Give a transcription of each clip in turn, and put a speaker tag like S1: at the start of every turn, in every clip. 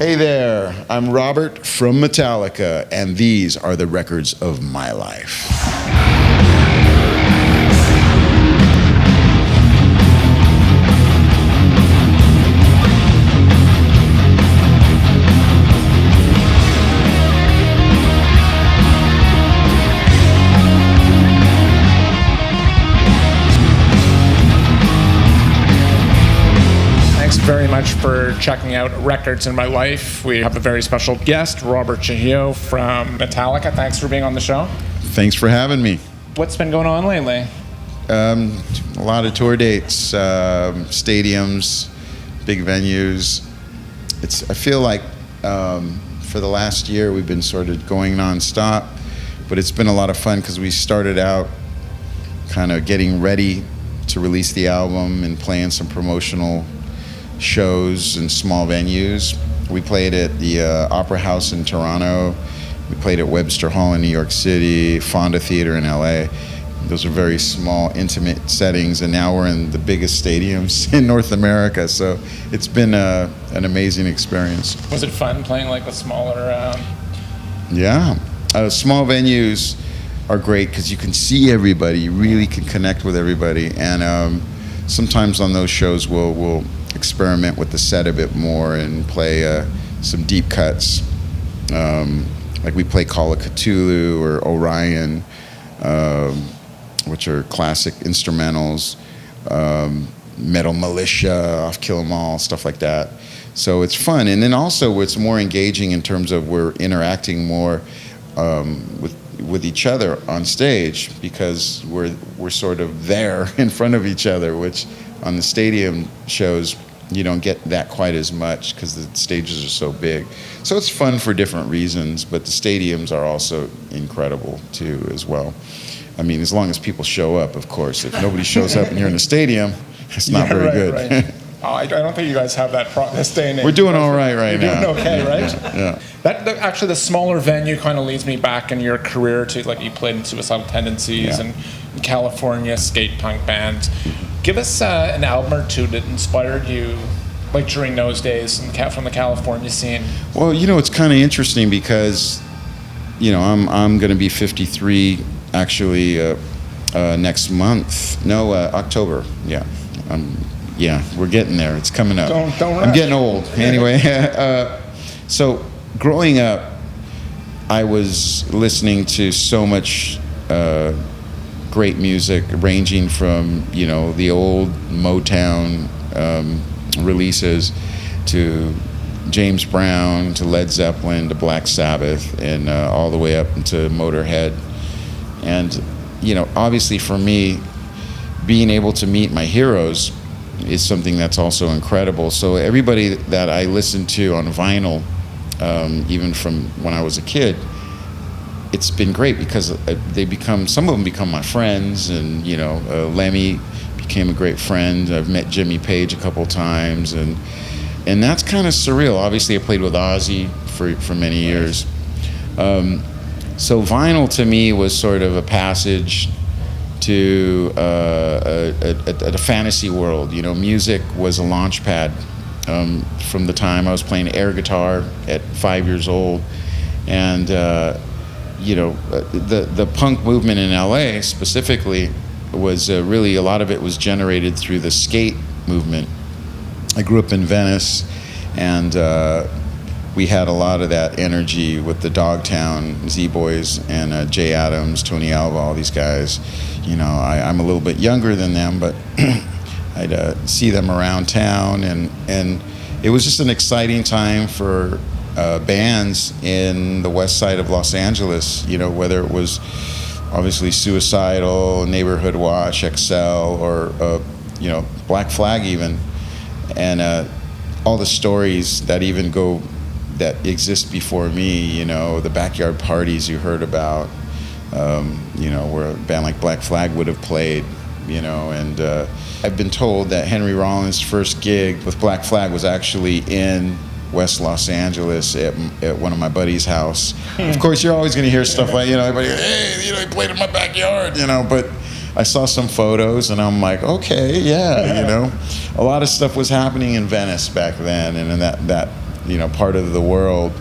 S1: Hey there, I'm Robert from Metallica, and these are the records of my life.
S2: Very much for checking out Records in My Life. We have a very special guest, Robert Trujillo from Metallica. Thanks for being on the show.
S1: Thanks for having me.
S2: What's been going on lately?
S1: A lot of tour dates, stadiums, big venues. I feel like for the last year we've been sort of going nonstop, but it's been a lot of fun because we started out kind of getting ready to release the album and playing some promotional shows in small venues. We played at the Opera House in Toronto. We played at Webster Hall in New York City, Fonda Theater in LA. Those are very small, intimate settings, and now we're in the biggest stadiums in North America, so it's been an amazing experience.
S2: Was it fun playing like the smaller...
S1: Yeah. Small venues are great because you can see everybody, you really can connect with everybody, and sometimes on those shows we'll experiment with the set a bit more and play some deep cuts. Like we play Call of Cthulhu or Orion, which are classic instrumentals, Metal Militia off Kill 'Em All, stuff like that. So it's fun. And then also it's more engaging in terms of we're interacting more with each other on stage because we're sort of there in front of each other, which on the stadium shows you don't get that quite as much because the stages are so big. So it's fun for different reasons, but the stadiums are also incredible too as well. I mean, as long as people show up, of course. If nobody shows up and you're in a stadium, it's not very good.
S2: Right. Oh, I don't think you guys have that this day and age.
S1: We're doing all right now.
S2: You're doing okay, right?
S1: Yeah.
S2: Actually, the smaller venue kind of leads me back in your career to, like, you played in Suicidal Tendencies and in California, skate punk band. Give us an album or two that inspired you, like during those days from the California scene.
S1: Well, it's kind of interesting because, I'm going to be 53 actually next month. No, October. Yeah. Yeah, we're getting there. It's coming up.
S2: Don't rush.
S1: I'm getting old. Anyway, so growing up, I was listening to so much great music, ranging from the old Motown releases to James Brown to Led Zeppelin to Black Sabbath and all the way up into Motorhead. And obviously for me, being able to meet my heroes is something that's also incredible. So everybody that I listened to on vinyl, even from when I was a kid, it's been great because some of them become my friends, and Lemmy became a great friend. I've met Jimmy Page a couple times, and that's kind of surreal. Obviously, I played with Ozzy for many years. So vinyl to me was sort of a passage to a fantasy world. Music was a launch pad from the time I was playing air guitar at 5 years old, and the punk movement in LA specifically was really, a lot of it was generated through the skate movement. I grew up in Venice, and we had a lot of that energy with the Dogtown Z-Boys and Jay Adams, Tony Alva, all these guys. I'm a little bit younger than them, but I'd see them around town, and it was just an exciting time for bands in the west side of Los Angeles, whether it was obviously Suicidal, Neighborhood Watch, XL, or Black Flag even, and all the stories that exist before me, the backyard parties you heard about, where a band like Black Flag would have played, and I've been told that Henry Rollins' first gig with Black Flag was actually in West Los Angeles at one of my buddy's house. Of course, you're always going to hear stuff like, everybody, hey, he played in my backyard, but I saw some photos and I'm like, okay, yeah, A lot of stuff was happening in Venice back then, and in that part of the world.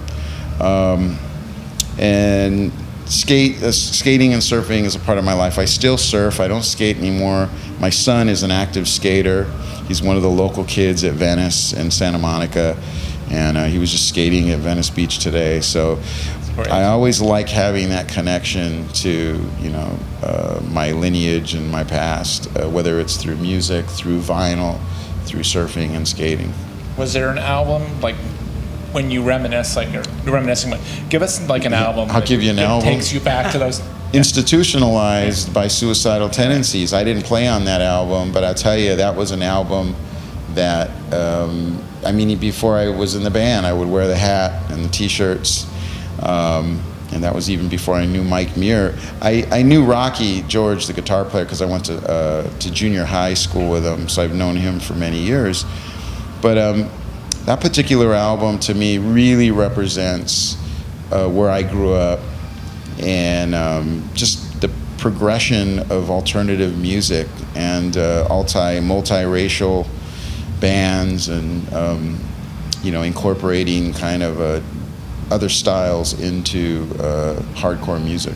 S1: And skating and surfing is a part of my life. I still surf. I don't skate anymore. My son is an active skater. He's one of the local kids at Venice and Santa Monica, and he was just skating at Venice Beach today. So I always like having that connection to my lineage and my past, whether it's through music, through vinyl, through surfing and skating.
S2: Was there an album, like, when you reminisce, like you're reminiscing, give us like an album.
S1: I'll give you an album.
S2: Takes you back to those.
S1: Institutionalized by Suicidal Tendencies. I didn't play on that album, but I'll tell you, that was an album that, before I was in the band, I would wear the hat and the t-shirts. And that was even before I knew Mike Muir. I knew Rocky George, the guitar player, because I went to junior high school with him, so I've known him for many years. But that particular album, to me, really represents where I grew up, and just the progression of alternative music and multiracial bands, and incorporating kind of other styles into hardcore music.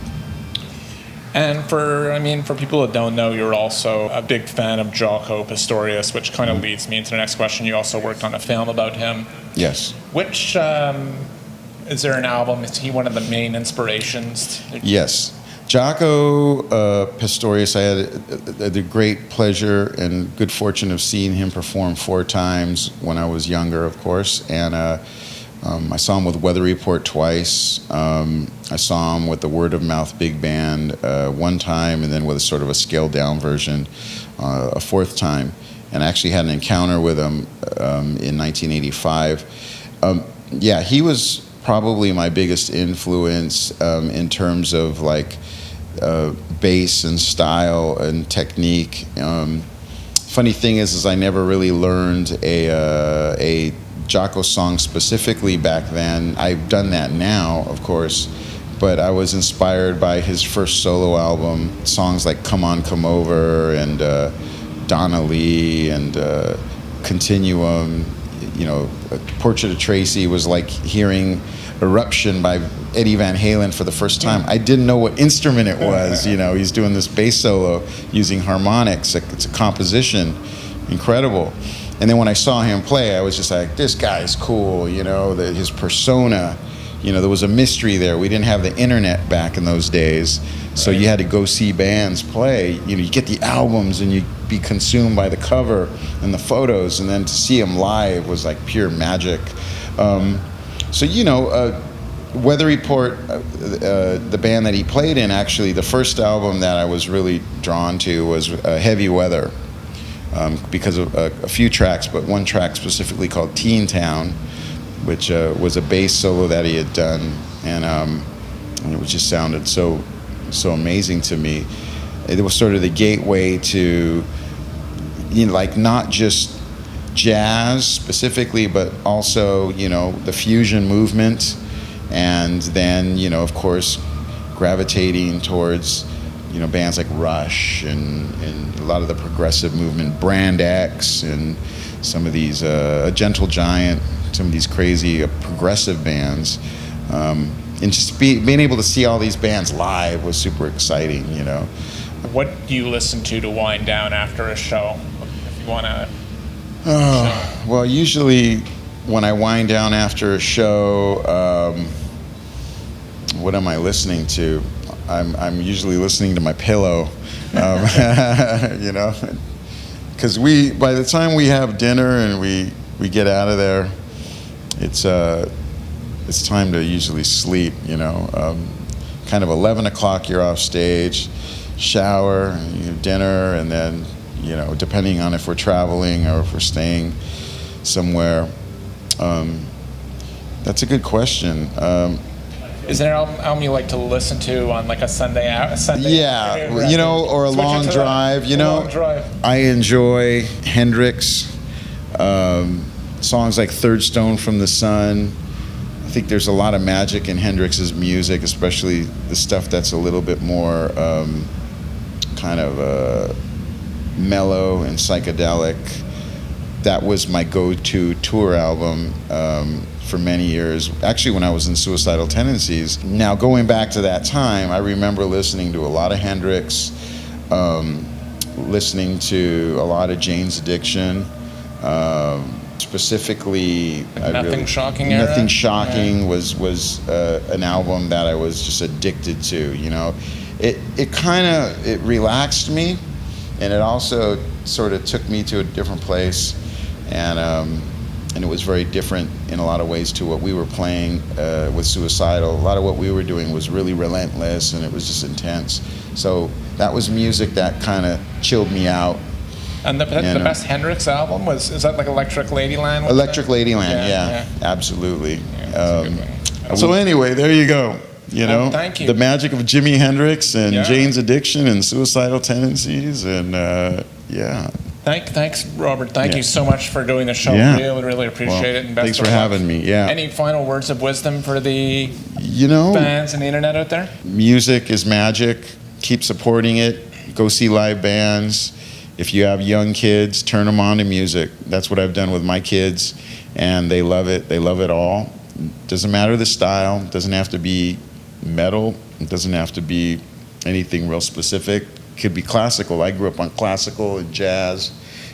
S2: And for people that don't know, you're also a big fan of Jaco Pastorius, which kind of leads me into the next question. You also worked on a film about him.
S1: Yes.
S2: Which, is there an album? Is he one of the main inspirations?
S1: Yes. Jaco Pastorius, I had the great pleasure and good fortune of seeing him perform 4 times when I was younger, of course. And I saw him with Weather Report twice. I saw him with the Word of Mouth Big Band 1 time, and then with a sort of a scaled down version a 4th time. And I actually had an encounter with him in 1985. He was probably my biggest influence in terms of like bass and style and technique. Funny thing is I never really learned a Jaco song specifically back then. I've done that now, of course, but I was inspired by his first solo album, songs like Come On, Come Over, and Donna Lee, and Continuum. Portrait of Tracy was like hearing Eruption by Eddie Van Halen for the first time. I didn't know what instrument it was. He's doing this bass solo using harmonics. It's a composition, incredible. And then when I saw him play, I was just like, this guy's cool, his persona. There was a mystery there. We didn't have the internet back in those days, so you had to go see bands play. You get the albums and you'd be consumed by the cover and the photos, and then to see him live was like pure magic. Weather Report, the band that he played in, actually, the first album that I was really drawn to was Heavy Weather. Because of a few tracks, but one track specifically called Teen Town, which was a bass solo that he had done, and it just sounded so amazing to me. It was sort of the gateway to, not just jazz specifically, but also, the fusion movement, and then, of course, gravitating towards bands like Rush and a lot of the progressive movement, Brand X, and some of these Gentle Giant, some of these crazy progressive bands, and just being able to see all these bands live was super exciting.
S2: What do you listen to wind down after a show? If you want to.
S1: Well, usually when I wind down after a show, what am I listening to? I'm usually listening to my pillow, because by the time we have dinner and we get out of there, it's time to usually sleep. Kind of 11 o'clock you're off stage, shower, you have dinner, and then depending on if we're traveling or if we're staying somewhere. That's a good question.
S2: Is there an album you like to listen to on like a Sunday?
S1: Yeah, or a long drive.
S2: Long drive.
S1: I enjoy Hendrix, songs like Third Stone from the Sun. I think there's a lot of magic in Hendrix's music, especially the stuff that's a little bit more kind of mellow and psychedelic. that was my go-to tour album for many years. Actually, when I was in Suicidal Tendencies. Now, going back to that time, I remember listening to a lot of Hendrix, listening to a lot of Jane's Addiction. Specifically,
S2: Nothing Shocking era?
S1: Nothing Shocking was an album that I was just addicted to. You know, it relaxed me, and it also sort of took me to a different place, and it was very different in a lot of ways to what we were playing with Suicidal. A lot of what we were doing was really relentless, and it was just intense. So that was music that kind of chilled me out.
S2: And the best Hendrix album is that like Electric Ladyland?
S1: Electric Ladyland, yeah, absolutely.
S2: Yeah, that's a good one.
S1: So anyway, there you go. You know,
S2: thank you.
S1: The magic of Jimi Hendrix and
S2: Yeah.
S1: Jane's Addiction and Suicidal Tendencies, and yeah.
S2: Thanks, Robert. Thank you so much for doing the show.
S1: Yeah.
S2: Really appreciate it. And best
S1: Thanks
S2: of
S1: for
S2: luck.
S1: having me. Yeah.
S2: Any final words of wisdom for the fans and the internet out there?
S1: Music is magic. Keep supporting it. Go see live bands. If you have young kids, turn them on to music. That's what I've done with my kids, and they love it. They love it all. Doesn't matter the style. Doesn't have to be metal. It doesn't have to be anything real specific. It could be classical. I grew up on classical and jazz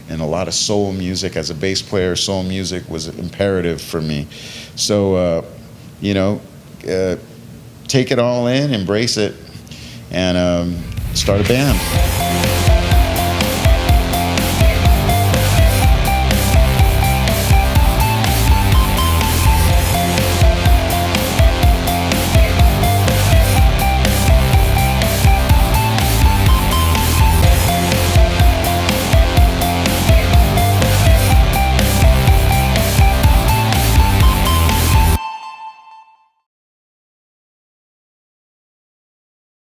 S1: and a lot of soul music. As a bass player, soul music was imperative for me. So, take it all in, embrace it, and start a band.